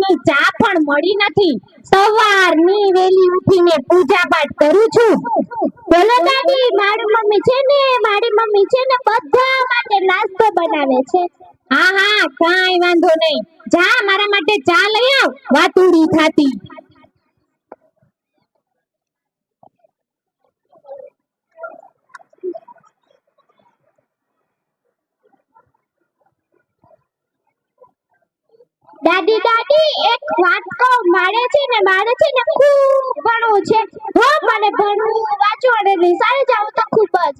ની ચા પણ મળી નથી. સવારની વેલી ઉઠીને પૂજા પાઠ કરું છું. બોલો દાદી, મારી મમ્મી છે ને બધા માટે નાસ્તો બનાવે છે. હા હા, કાઈ વાંધો નહીં. જા મારા માટે ચા લઈ આવ, વાતુડી થાતી. દાદી દાદી, એક વાત કહું, મારે છે ને ખૂબ ભણવું છે. હો, મને ભણવું, વાંચવું અને નિશાળે જાવું તો ખૂબ જ.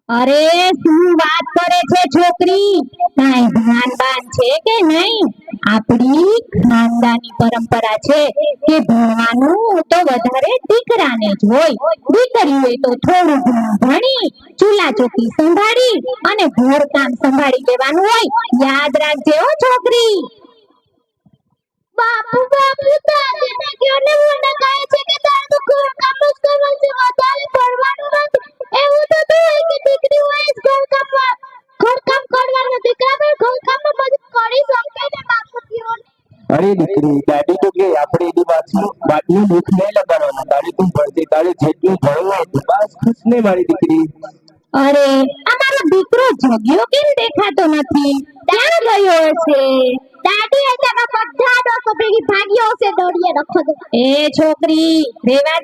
અરે શું વાત કરે છે છોકરી, કાઈ ધ્યાન બાન છે કે નહીં? આપણી ખાનદાની પરંપરા છે કે ભણવાનું તો વધારે દીકરાને જ હોય. દીકરી હોય તો થોડું ઘણું ભણી ચૂલા ચોકી સંભાળી અને ઘર કામ સંભાળી લેવાનું હોય. યાદ રાખજે હો છોકરી. બાપુ દાદી ને કયો ને મને કહે છે કે તારે તો ઘર કામ જ કરવાનું છે, વધારે ભણવાનું નથી. એવું તો હોય કે દીકરી હોય ઘર કામ કરવાનું, દીકરા પણ ઘર કામમાં મદદ કરી શકે ને બાપુ કયો ને. અરે દીકરી, દાદી તો કે આપણે એની વાતનું દુઃખ નહીં લગાડવાનું. તારે તું ભણતી, તારે જેટલું ભણવું હતું બસ ખુશ ને મારી દીકરી. અરે અમારો દીકરો જગ્યો કેમ દેખાતો નથી? ક્યાં ગયો હશે? દાદી અત્યારે બધા ડોસો ભેગી ભાગ્યો હશે દોડીએ રખો. એ છોકરી, રેવા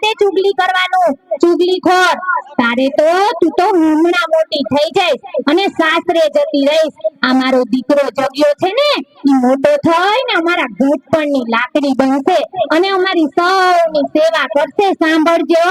દે ચુગલી કરવાનું, ચુગલીખોર. તારે તો તું તો હમણાં મોટી થઈ જઈશ અને સાસરે જતી રહીશ. અમારો દીકરો જગ્યો છે ને, ઈ મોટો થઈને અમારા ઘટપણની લાકડી બનશે અને અમારી સૌની સેવા કરશે. સાંભળજો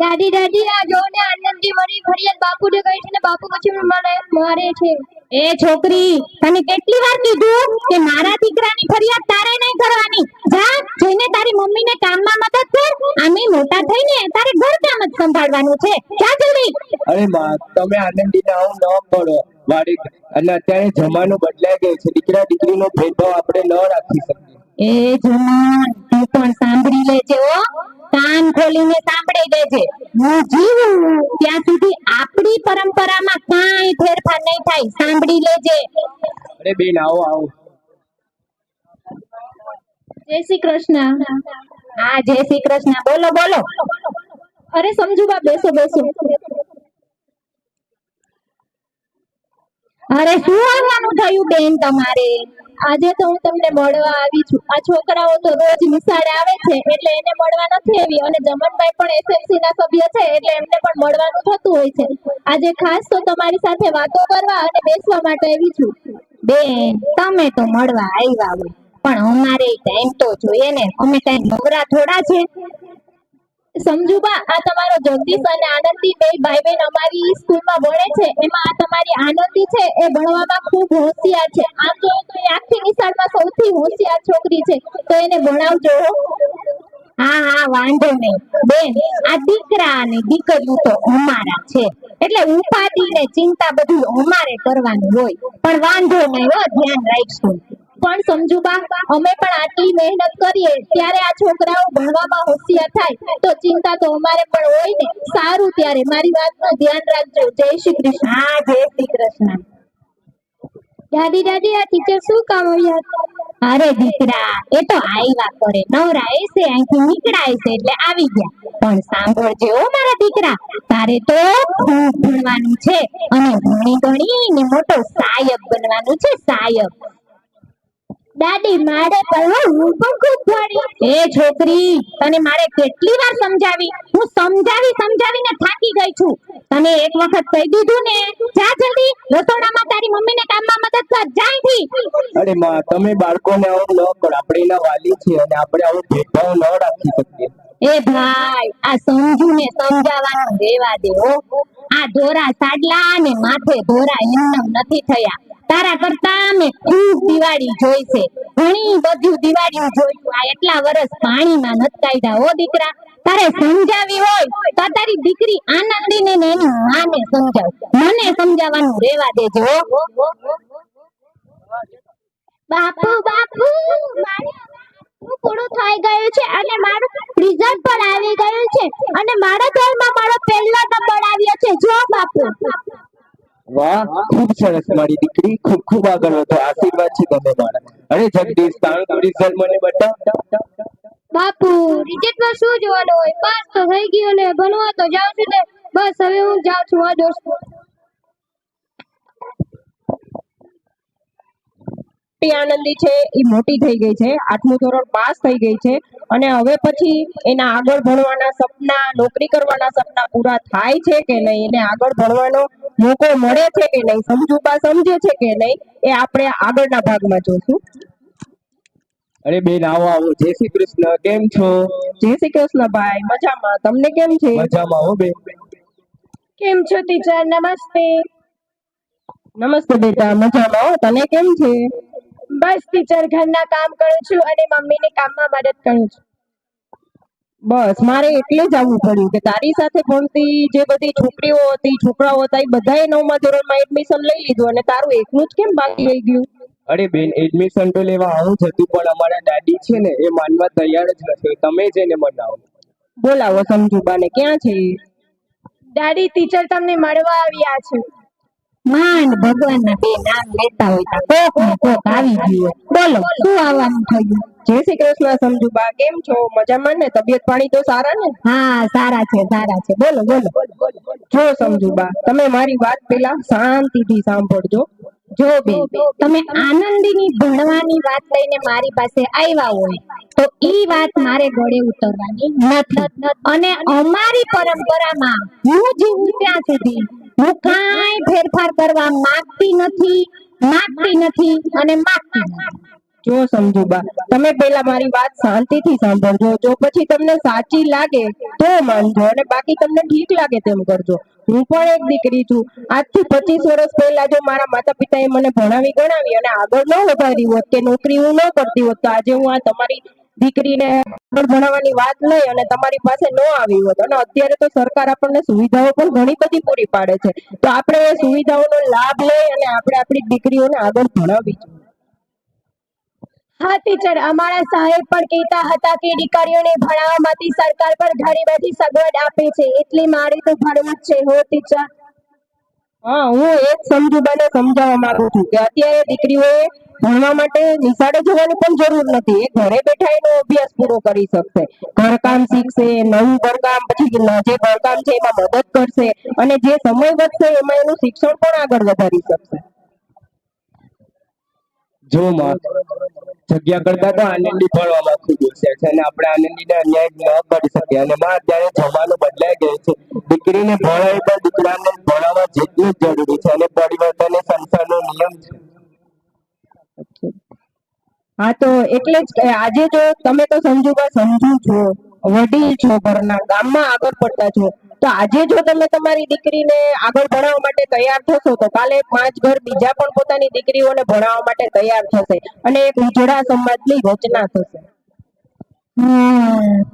દાદી આ જો ને આનંદી વળી ફરિયાદ બાપુને કહી છે ને બાપુ પછી મને મારે છે. એ છોકરી, તને કેટલી વાર કીધું કે મારા દીકરાની ફરિયાદ તારે નહીં કરવાની? જા જઈને તારી મમ્મીને કામમાં મદદ કર. આમે મોટા થઈને તારે ઘર કામ જ સંભાળવાનું છે. જા જલ્દી. અરે માં, તમે આનંદીને આવું ન કરો વાડી. અને અત્યારે જમાનો બદલાઈ ગયો છે. દીકરા દીકરીનો ભેદભાવ આપણે ન રાખી શકીએ. એ જમાન, તું પણ સાંભળી લેજે હો, કાન ખોલીને સાંભળી લેજે. હું જીવું ત્યાં સુધી આપણી પરંપરામાં કાંઈ ફેરફાર નહીં થાય. સાંભળી લેજે. અરે બેન, આવો. જય શ્રી કૃષ્ણ. હા, જય શ્રી કૃષ્ણ. બોલો. અરે સમજુબા, બેસો. અરે શું આવવાનું થયું બેન તમારે? આજે તો હું તમને મળવા આવી છું. આ છોકરાઓ તો રોજ નિશાળે આવે છે એટલે એને મળવા નથી આવી, અને જમનભાઈ પણ એસએમસી ના સભ્ય છે એટલે એમને પણ મળવાનું થતું હોય છે. આજે ખાસ તો તમારી સાથે વાતો કરવા અને બેસવા માટે આવી છું. બેન, તમે તો મળવા આવ્યા હોય પણ અમારે ટાઈમ તો જોઈએ ને. અમે કઈ નવરા થોડા છે? સમજુબા, આ તમારો જગદીશ અને આનંદી બે ભાઈ બહેન અમારી સ્કૂલમાં ભણે છે. એમાં આ તમારી આનંદી છે એ ભણવામાં ખૂબ હોશિયાર છે. આમ જોઈએ તો એ આખી નિશાળમાં સૌથી હોશિયાર છોકરી છે, તો એને ભણાવજો. હા, વાંધો નહીં બેન. આ દીકરા અને દીકરીઓ તો અમારા છે એટલે ઉપાધિ ને ચિંતા બધું અમારે કરવાનું હોય. પણ વાંધો નહીં હો, ધ્યાન રાખશું. પણ સમજુબા, અમે પણ આટલી મહેનત કરીએ ત્યારે આ છોકરાઓ ભણવામાં હોશિયાર થાય તો ચિંતા તો અમારે પણ હોય ને. સારું, ત્યારે મારી વાતનું ધ્યાન રાખજો. જય શ્રી કૃષ્ણ. હા, જય શ્રી કૃષ્ણ. દાદી આ ટીચર શું કામ આવ્યા? અરે દીકરા, એ તો આવ્યા કરે, નવરા છે અહીંથી નીકળાય છે એટલે આવી ગયા. પણ સાંભળજે ઓ મારા દીકરા, તારે તો ખૂબ ભણવાનું છે અને ભણી ગણીને મોટો સાયબ બનવાનું છે. સાયબ. દાદી, મારે પણ હું પણ ખૂબ ભણી. એ છોકરી, તને મારે કેટલી વાર સમજાવી? હું સમજાવીને થાકી ગઈ છું. તને એક વખત કહી દીધું ને, જા જલ્દી રસોડામાં તારી મમ્મીને કામમાં મદદ કર. જા અહીંથી. અરે માં, તમે બાળકોને આવું ન કરો. આપણે એના વાલી છીએ અને આપણે આવો ભેદભાવ ન રાખી શકીએ. એ ભાઈ, આ સમજુને સમજાવવાનું રેવા દે હો. આ ધોરા સાડલા અને માથે ધોરા એમનેમ નથી થયા. તારા કરતા મેં ખૂબ દિવાળી જોઈ છે, ઘણી બધી દિવાળીઓ જોયું. આ એટલા વર્ષ પાણીમાં નથી કાઢ્યા હો દીકરા. તારે સમજાવી હોય તો તારી દીકરી આનંદીને ને એની માને સમજાવ. મને સમજાવવાનું રેવા દેજો. બાપુ પૂરું થઈ ગયું છે અને મારું રિઝલ્ટ પણ આવી ગયું છે અને મારા ઘરમાં મારો પહેલો નંબર આવ્યો છે. જો બાપુ. વાહ, ખૂબ સરસ મારી દીકરી, ખૂબ ખૂબ આગળ વધો. આશીર્વાદ છે તમે મારા. અરે જગદીશ, તારું રિઝલ્ટ મને બતાવ. બાપુ, રિજલ્ટમાં શું જોવાનું હોય? પાસ તો થઈ ગયો ને ભણવા તો જાઉં છું ને બસ હવે હું જાઉં છું આ દોસ્તો. આનંદી છે એ મોટી થઈ ગઈ છે, 8મું ધોરણ પાસ થઈ ગઈ છે અને હવે પછી એના આગળ ભણવાના સપના, નોકરી કરવાના સપના પૂરા થાય છે કે નહીં, એને આગળ ભણવાનો મોકો મળે છે કે નહીં, સમજુબા સમજે છે કે નહીં, એ આપણે આગળના ભાગમાં જોશું. અરે બેન, આવો આવો. જય શ્રી કૃષ્ણ, કેમ છો? જય શ્રી કૃષ્ણ ભાઈ, મજામાં. તમને કેમ છે? મજામાં હો બેન. કેમ છો ટીચર? નમસ્તે. નમસ્તે બેટા, મજામાં હો. તને કેમ છે? બસ ટીચર, ઘરના કામ કરું છું અને મમ્મીને કામમાં મદદ કરું છું. બસ મારે એટલે જ આવવું પડ્યું કે તારી સાથે ભણતી જે બધી છોકરીઓ હતી, છોકરાઓ હતા, એ બધાએ 9મા ધોરણમાં એડમિશન લઈ લીધું અને તારું એકનું જ કેમ બાકી રહી ગયું? અરે બેન, એડમિશન તો લેવા આવું જ હતું, પણ અમારા દાદી છે ને એ માનવા તૈયાર જ નથી. તમે જ એને મનાવો. બોલાવો સમજુબાને. ક્યાં છે? દાદી, ટીચર તમને મળવા આવ્યા છે. માંડ ભગવાનના બે નામ લેતા હોય તો કોક ને કોક આવી ગયું. બોલો શું આવવાનું થયું? જય શ્રી કૃષ્ણ સમજુબા, કેમ છો? મજામાં ને? તબિયત પાણી તો સારા ને? હા, સારા છે, સારા છે. બોલો બોલો. જો સમજુબા, તમે મારી વાત પેલા શાંતિથી સાંભળજો. જો બેન, તમે આનંદીની ભણવાની વાત લઈને મારી પાસે આવ્યા હોય તો ઈ વાત મારે ગળે ઉતરવાની નથી. અને અમારી પરંપરામાં હું જીવું ત્યાં સુધી હું કાંઈ ફેરફાર કરવા માંગતી નથી અને માંગતી નથી. જો સમજુબા, તમે પેલા મારી વાત શાંતિથી સાંભળજો. જો પછી તમને સાચી લાગે તો માનજો અને બાકી તમને ઠીક લાગે તેમ કરજો. હું પણ એક દીકરી છું. આજથી 25 વર્ષ પહેલા જો મારા માતા પિતાએ મને ભણાવી ગણાવી અને આગળ ન વધારી હોત કે નોકરી હું ન કરતી હોત તો આજે હું આ તમારી દીકરીને આગળ ભણાવવાની વાત લઈ અને તમારી પાસે ન આવી હોત. અને અત્યારે તો સરકાર આપણને સુવિધાઓ પણ ઘણી બધી પૂરી પાડે છે, તો આપણે એ સુવિધાઓનો લાભ લઈ અને આપણે આપણી દીકરીઓને આગળ ભણાવવી જોઈએ. હા ટીચર, અમારા સાહેબ પણ કહેતા હતા કે દીકરીઓને ભણાવવામાંથી સરકાર પર ઘણી બધી સગવડ આપે છે, એટલે મારે તો ભણવું જ છે. હો ટીચર. હા, હું એક સમજુબાને સમજાવવા માંગુ છું કે અત્યારે દીકરીઓએ ભણવા માટે નિશાળે જવાની પણ જરૂર નથી. એ ઘરે બેઠા એનો અભ્યાસ પૂરો કરી શકશે. ઘરકામ શીખશે, નવું ઘરકામ, પછી જે ઘરકામ છે એમાં મદદ કરશે અને જે સમય વધશે એમાં એનું શિક્ષણ પણ આગળ વધારી શકશે. જો માં, જગ્યા કરતા તો આનંદી ભણવામાં ખૂબ હોશિયાર છે અને આપણે આનંદીને અન્યાય ન કરી શકીએ. અને માં, અત્યારે જમાનો બદલાઈ ગયો છે. દીકરીને ભણાવી પણ દીકરાને ભણાવવા જેટલું જ જરૂરી છે અને પરિવર્તન એ સંસારનો નિયમ છે. હા, તો એટલે જ કે આજે જો તમે તો સમજુબા સમજુ છો, વડીલ છો, ઘરના ગામમાં આગળ પડતા છો, તો આજે જો તમે તમારી દીકરીને આગળ ભણાવવા માટે તૈયાર થશો તો કાલે 5 ઘર બીજા પણ પોતાની દીકરીઓને ભણાવવા માટે તૈયાર થશે અને એક ઉજળા સમાજની રચના થશે.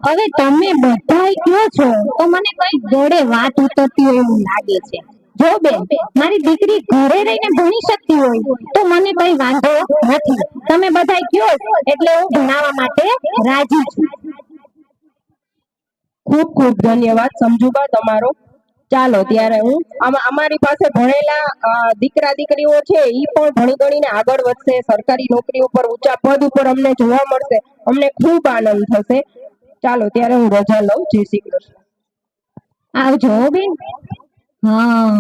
હવે તમે બધાય કયો છો તો મને કઈ ગળે વાત ઉતરતી હોય એવું લાગે છે. જો બેન, મારી દીકરી ઘરે રહીને ભણી શકતી હોય તો મને કઈ વાંધો નથી. તમે બધાય કયો એટલે હું ભણાવવા માટે રાજી છું. ખૂબ ખૂબ ધન્યવાદ સમજુબા તમારો. ચાલો ત્યારે હું અમારી પાસે ભણેલા દીકરા દીકરીઓ છે ઈ પણ ભણી ગણીને આગળ વધશે, સરકારી નોકરી ઉપર ઊંચા પદ ઉપર અમને જોવા મળશે. અમને ખૂબ આનંદ થશે. ચાલો ત્યારે હું રજા લઉં. જય શ્રી કૃષ્ણ. આવજો હો બેન. હા,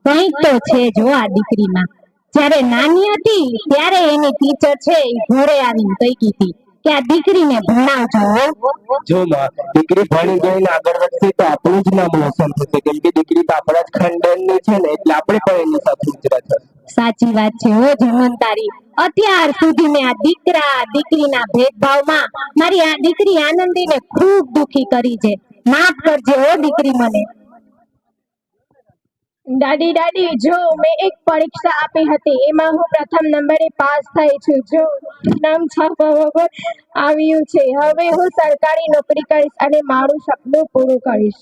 કંઈક તો છે જો આ દીકરીમાં. જ્યારે નાની હતી ત્યારે એની ટીચર છે એ ઘરે આવીને કહી હતી કે આ દીકરીને ભણાવજો હો. જો માં, દીકરી ભણી ગઈને આગળ વધશે તો આપણું જ નામ રોશન થશે, કેમ કે દીકરી તો આપણા જ ખાનદાનની છે ને, એટલે આપણે પણ એની સાથે ઉજરા થશે. સાચી વાત છે હો જમનતારી. અત્યાર સુધી મેં આ દીકરા દીકરીના ભેદભાવમાં મારી આ દીકરી આનંદીને ખૂબ દુખી કરી છે. માફ કરજે હો દીકરી મને. દાદી દાદી, જો મેં એક પરીક્ષા આપી હતી, એમાં હું પ્રથમ નંબરે પાસ થઈ છું. જો નામ છાપવા વગર આવ્યું છે. હવે હું સરકારી નોકરી કરીશ અને મારું સપનું પૂરું કરીશ.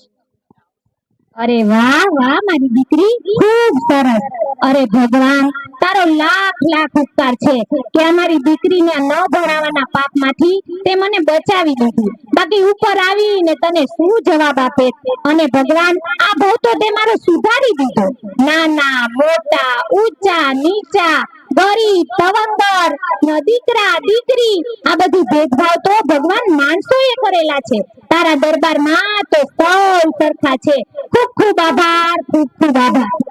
અરે વાહ વાહ મારી દીકરી, ખૂબ સરસ. અરે ભગવાન, તારો લાખ લાખ ઉપકાર છે કે અમારી દીકરીને ન ભણાવવાના પાપમાંથી તે મને બચાવી લીધી. બાકી ઉપર આવીને તને શું જવાબ આપે? અને ભગવાન, આ ભવ તો તે મારો સુધારી દીધો. નાના મોટા, ઊંચા નીચા, ગરીબ તવંગર, દીકરા દીકરી, આ બધી ભેદભાવ તો ભગવાન માણસોએ કરેલા છે. તારા દરબારમાં તો સૌ સરખા છે. ખૂબ ખૂબ આભાર, ખૂબ ખૂબ આભાર.